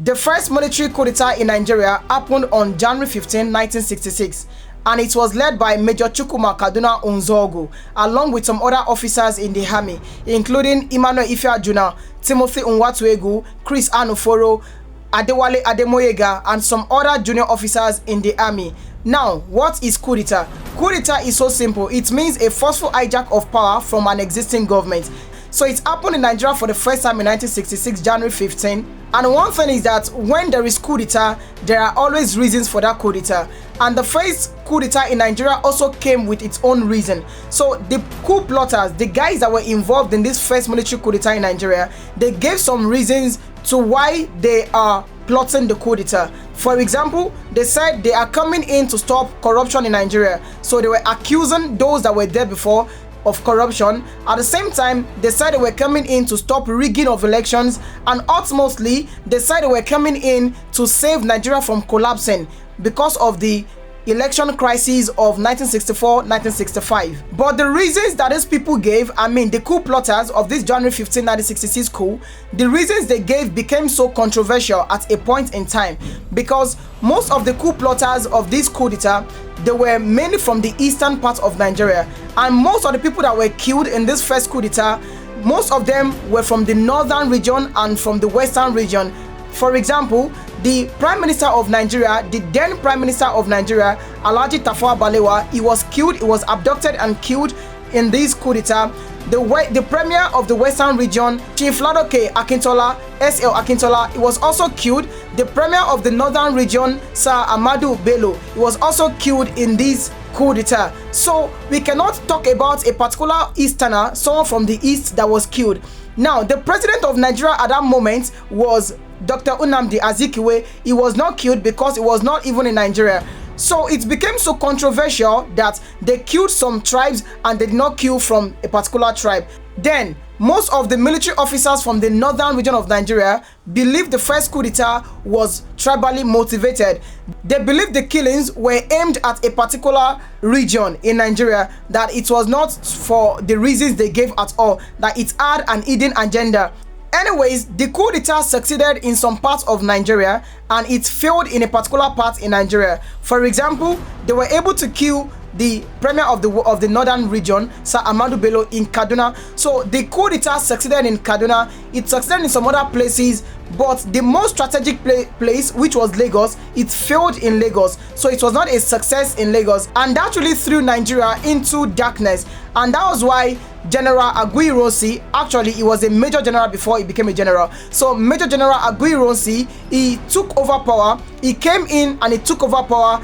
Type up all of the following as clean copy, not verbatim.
The first military coup d'etat in Nigeria happened on January 15, 1966, and it was led by Major Chukwuma Kaduna Nzogu, along with some other officers in the army, including Emmanuel Ifeajuna, Timothy Nwatuegu, Chris Anuforo, Adewale Ademoyega, and some other junior officers in the army. Now, what is coup d'etat? Coup d'etat is so simple. It means a forceful hijack of power from an existing government. So it happened in Nigeria for the first time in 1966, January 15. And one thing is that when there is coup d'etat, there are always reasons for that coup d'etat. And the first coup d'etat in Nigeria also came with its own reason. So the coup plotters, the guys that were involved in this first military coup d'etat in Nigeria, they gave some reasons to why they are plotting the coup d'etat. For example, they said they are coming in to stop corruption in Nigeria. So they were accusing those that were there before of corruption. At the same time, they said they were coming in to stop rigging of elections, and ultimately they said they were coming in to save Nigeria from collapsing because of the election crisis of 1964-1965. But the reasons that these people gave, the coup plotters of this January 15, 1966 coup, the reasons they gave became so controversial at a point in time, because most of the coup plotters of this coup d'etat, they were mainly from the eastern part of Nigeria, and most of the people that were killed in this first coup d'etat, most of them were from the northern region and from the western region. For example, the Prime Minister of Nigeria, the then Prime Minister of Nigeria, Alhaji Tafawa Balewa, he was killed, he was abducted and killed in this coup d'etat. The Premier of the Western region, Chief Ladoke Akintola, S.L. Akintola, he was also killed. The Premier of the Northern region, Sir Amadu Bello, he was also killed in this coup d'etat. So we cannot talk about a particular Easterner, someone from the East that was killed. Now, the president of Nigeria at that moment was Dr. Nnamdi Azikiwe. He was not killed because he was not even in Nigeria. So it became so controversial that they killed some tribes and they did not kill from a particular tribe. Then, most of the military officers from the northern region of Nigeria believed the first coup d'etat was tribally motivated. They believed the killings were aimed at a particular region in Nigeria, that it was not for the reasons they gave at all, that it had an hidden agenda. Anyways, the coup d'etat succeeded in some parts of Nigeria and it failed in a particular part in Nigeria. For example, they were able to kill the premier of the northern region, Sir Amadu Bello, in Kaduna. So the coup d'etat succeeded in Kaduna. It succeeded in some other places, but the most strategic place, which was Lagos, it failed in Lagos. So it was not a success in Lagos, and that really threw Nigeria into darkness. And that was why General Aguiyi-Ironsi, actually he was a major general before he became a general. So Major General Aguiyi-Ironsi, he took over power. He came in and he took over power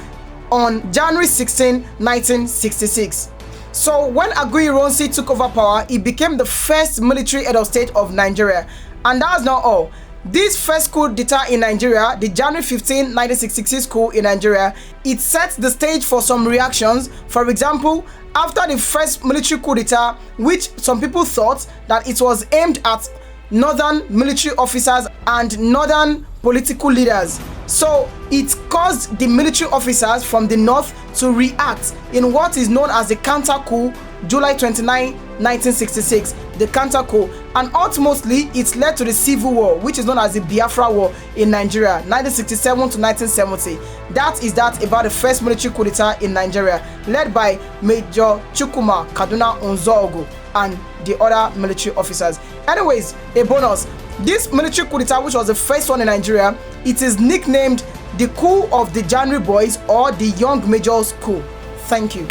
on January 16, 1966. So when Aguiyi-Ironsi took over power, he became the first military head of state of Nigeria. And that's not all. This first coup d'etat in Nigeria, the January 15, 1966 coup in Nigeria, it sets the stage for some reactions. For example, after the first military coup d'etat, which some people thought that it was aimed at northern military officers and northern political leaders. So it caused the military officers from the north to react in what is known as the counter coup, July 29, 1966, the counter coup, and ultimately it led to the civil war, which is known as the Biafra War in Nigeria, 1967 to 1970. That is that about the first military coup d'etat in Nigeria, led by Major Chukwuma Kaduna Nzogu and the other military officers. Anyways, a bonus. This military coup d'etat, which was the first one in Nigeria, it is nicknamed the coup of the January Boys or the Young Majors coup. Thank you.